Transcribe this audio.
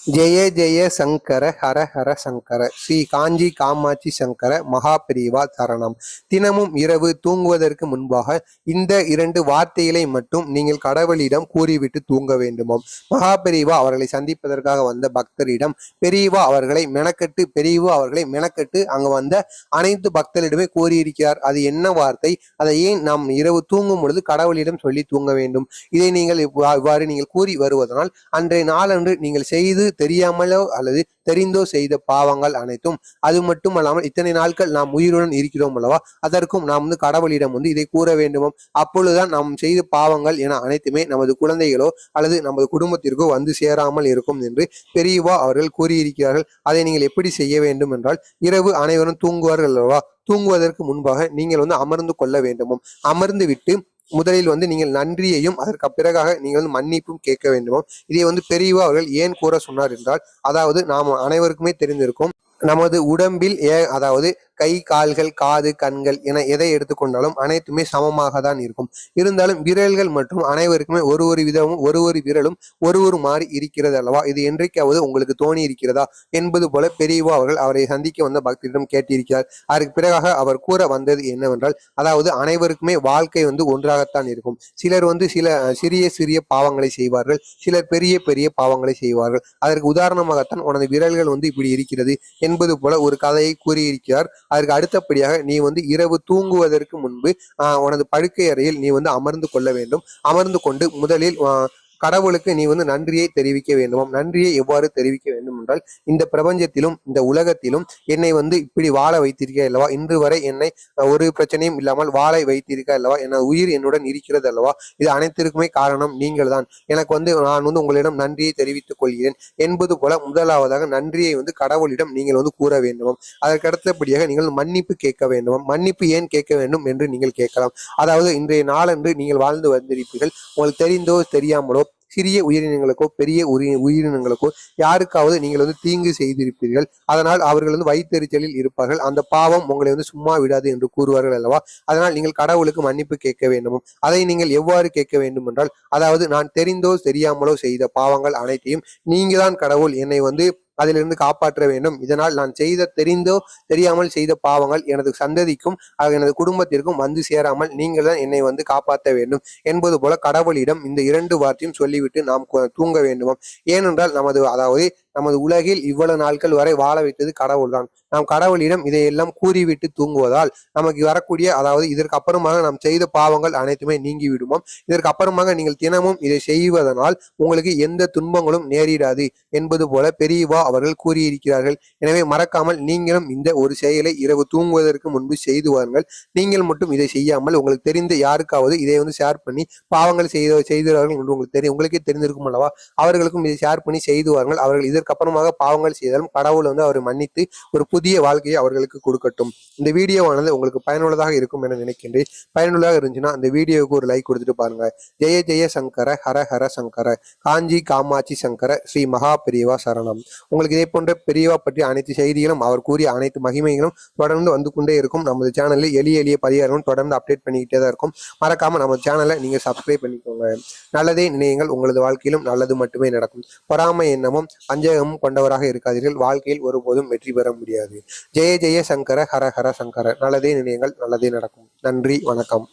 ஜெய ஜெய சங்கர ஹர ஹர சங்கர ஸ்ரீ காஞ்சி காமாட்சி சங்கர மகாபிரிவா சரணம். தினமும் இரவு தூங்குவதற்கு முன்பாக இந்த 2 வார்த்தைகளை மட்டும் நீங்கள் கடவுளிடம் கூறிவிட்டு தூங்க வேண்டுமாம். மகாபிரிவா அவர்களை சந்திப்பதற்காக வந்த பக்தரிடம் பெரியவா அவர்களை மெனக்கட்டு அங்க வந்த அனைத்து பக்தரிடமே கூறியிருக்கிறார். அது என்ன வார்த்தை, அதை ஏன் நாம் இரவு தூங்கும் பொழுது கடவுளிடம் சொல்லி தூங்க வேண்டும்? இதை நீங்கள் இவ்வாறு நீங்கள் கூறி வருவதனால் அன்றைய நாளன்று நீங்கள் செய்து தெரியாமலோ அல்லது தெரிந்தோ செய்த பாவங்கள் அனைத்தும், அது மட்டுமல்லாமல் இத்தனை நாட்கள் நாம் உயிருடன் இருக்கிறோம் அல்லவா, அதற்கும் நாம் கடவுளிடம் இதை கூற வேண்டுமோ. அப்பொழுதுதான் நாம் செய்த பாவங்கள் என அனைத்துமே நமது குழந்தைகளோ அல்லது நமது குடும்பத்திற்கோ வந்து சேராமல் இருக்கும் என்று பெரியவா அவர்கள் கூறியிருக்கிறார்கள். அதை நீங்கள் எப்படி செய்ய வேண்டும் என்றால், இரவு அனைவரும் தூங்குவார்கள் அல்லவா, தூங்குவதற்கு முன்பாக நீங்கள் அமர்ந்து கொள்ள வேண்டுமோ. அமர்ந்து விட்டு முதலில் நீங்கள் நன்றியையும் அதற்கு பிறகாக நீங்கள் மன்னிப்பும் கேட்க வேண்டுமோ. இதை பெரியவா அவர்கள் ஏன் கூற சொன்னார் என்றால், அதாவது நாம் அனைவருக்குமே தெரிந்திருக்கும், நமது உடம்பில் அதாவது கை, கால்கள், காது, கண்கள் என எதை எடுத்துக்கொண்டாலும் அனைத்துமே சமமாக தான் இருக்கும். இருந்தாலும் விரல்கள் மற்றும் அனைவருக்குமே ஒரு விதமும் ஒரு விரலும் ஒரு மாதிரி இருக்கிறது அல்லவா. இது என்றைக்காவது உங்களுக்கு தோணி இருக்கிறதா என்பது போல பெரியவா அவர்கள் அவரை சந்திக்க வந்த பக்தரிடம் கேட்டிருக்கிறார். அதற்கு பிறகாக அவர் கூற வந்தது என்னவென்றால், அதாவது அனைவருக்குமே வாழ்க்கை ஒன்றாகத்தான் இருக்கும். சிலர் சில சிறிய பாவங்களை செய்வார்கள், சிலர் பெரிய பாவங்களை செய்வார்கள். அதற்கு உதாரணமாகத்தான் உனது விரல்கள் இப்படி இருக்கிறது என்பது போல ஒரு கதையை கூறியிருக்கிறார். அதற்கு அடுத்தபடியாக நீ இரவு தூங்குவதற்கு முன்பு உனது படுக்கை அறையில் நீ அமர்ந்து கொள்ள வேண்டும். அமர்ந்து கொண்டு முதலில் கடவுளுக்கு நீ நன்றியை தெரிவிக்க வேண்டுமாம். நன்றியை எவ்வாறு தெரிவிக்க வேண்டும் என்றால், இந்த பிரபஞ்சத்திலும் இந்த உலகத்திலும் என்னை இப்படி வாழ வைத்திருக்க அல்லவா, இன்று வரை என்னை ஒரு பிரச்சனையும் இல்லாமல் வாழ வைத்திருக்க அல்லவா, என உயிர் என்னுடன் இருக்கிறது அல்லவா, இது அனைத்திற்குமே காரணம் நீங்கள் தான். எனக்கு நான் உங்களிடம் நன்றியை தெரிவித்துக் கொள்கிறேன் என்பது போல முதலாவதாக நன்றியை கடவுளிடம் நீங்கள் கூற வேண்டுமாம். அதற்கு அடுத்தபடியாக நீங்கள் மன்னிப்பு கேட்க வேண்டுமாம். மன்னிப்பு ஏன் கேட்க வேண்டும் என்று நீங்கள் கேட்கலாம். அதாவது இன்றைய நாளன்று நீங்கள் வாழ்ந்து வந்திருப்பீர்கள், உங்களுக்கு தெரிந்தோ தெரியாமலோ சிறிய உயிரினங்களுக்கோ பெரிய உயிரினங்களுக்கோ யாருக்காவது நீங்கள் தீங்கு செய்திருப்பீர்கள். அதனால் அவர்கள் வயிற்றெரிச்சலில் இருப்பார்கள். அந்த பாவம் உங்களை சும்மா விடாது என்று கூறுவார்கள் அல்லவா. அதனால் நீங்கள் கடவுளுக்கு மன்னிப்பு கேட்க வேண்டும். அதை நீங்கள் எவ்வாறு கேட்க வேண்டும் என்றால், அதாவது நான் தெரிந்தோ தெரியாமலோ செய்த பாவங்கள் அனைத்தையும் நீங்க தான் கடவுள் என்னை அதிலிருந்து காப்பாற்ற வேண்டும். இதனால் நான் தெரிந்தோ தெரியாமல் செய்த பாவங்கள் எனது சந்ததிக்கும் எனது குடும்பத்திற்கும் வந்து சேராமல் நீங்கள் தான் என்னை காப்பாற்ற வேண்டும் என்பது போல கடவுளிடம் இந்த 2 வார்த்தையும் சொல்லிவிட்டு நாம் தூங்க வேண்டுமாம். ஏனென்றால் நமது உலகில் இவ்வளவு நாட்கள் வரை வாழ வைத்தது கடவுள் தான். நாம் கடவுளிடம் இதையெல்லாம் கூறிவிட்டு தூங்குவதால் நமக்கு வரக்கூடிய, அதாவது இதற்கு அப்புறமாக நாம் செய்த பாவங்கள் அனைத்துமே நீங்கி விடுமாம். இதற்கு அப்புறமாக நீங்கள் தினமும் இதை செய்வதனால் உங்களுக்கு எந்த துன்பங்களும் நேரிடாது என்பது போல பெரியவா அவர்கள் கூறியிருக்கிறார்கள். எனவே மறக்காமல் நீங்களும் இந்த ஒரு செயலை இரவு தூங்குவதற்கு முன்பு செய்து வாருங்கள். நீங்கள் மட்டும் இதை செய்யாமல் உங்களுக்கு தெரிந்த யாருக்காவது இதை ஷேர் பண்ணி பாவங்கள் செய்தார்கள் என்று உங்களுக்கே தெரிந்திருக்கும் அல்லவா, அவர்களுக்கும் இதை ஷேர் பண்ணி செய்து வாருங்கள். அவர்கள் இதற்கு அப்புறமாக பாவங்கள் செய்தாலும் கடவுள் அவரை மன்னித்து ஒரு புதிய வாழ்க்கையை அவர்களுக்கு கொடுக்கட்டும். இந்த வீடியோவானது உங்களுக்கு பயனுள்ளதாக இருக்கும் என நினைக்கின்றேன். பயனுள்ளதாக இருந்துச்சுன்னா அந்த வீடியோவுக்கு ஒரு லைக் கொடுத்துட்டு பாருங்க. ஜெய ஜெய சங்கர ஹர ஹர சங்கர காஞ்சி காமாட்சி சங்கர ஸ்ரீ மகா பெரியவா சரணம். உங்களுக்கு இதே போன்ற பெரியவா பற்றிய அனைத்து செய்திகளும் அவர் கூறிய அனைத்து மகிமைகளும் தொடர்ந்து வந்து கொண்டே இருக்கும். நமது சேனலில் எளிய பரிகாரங்களும் தொடர்ந்து அப்டேட் பண்ணிக்கிட்டே தான் இருக்கும். மறக்காம நம்ம சேனலை நீங்க சப்ஸ்கிரைப் பண்ணிக்கோங்க. நல்லதே நினையுங்கள், உங்களது வாழ்க்கையிலும் நல்லது மட்டுமே நடக்கும். பொறாமை எண்ணமும் அஞ்சகமும் கொண்டவராக இருக்காதீர்கள். வாழ்க்கையில் ஒருபோதும் வெற்றி பெற முடியாது. ஜெய ஜெய சங்கர ஹர ஹர சங்கர. நல்லதே நினையுங்கள், நல்லதே நடக்கும். நன்றி, வணக்கம்.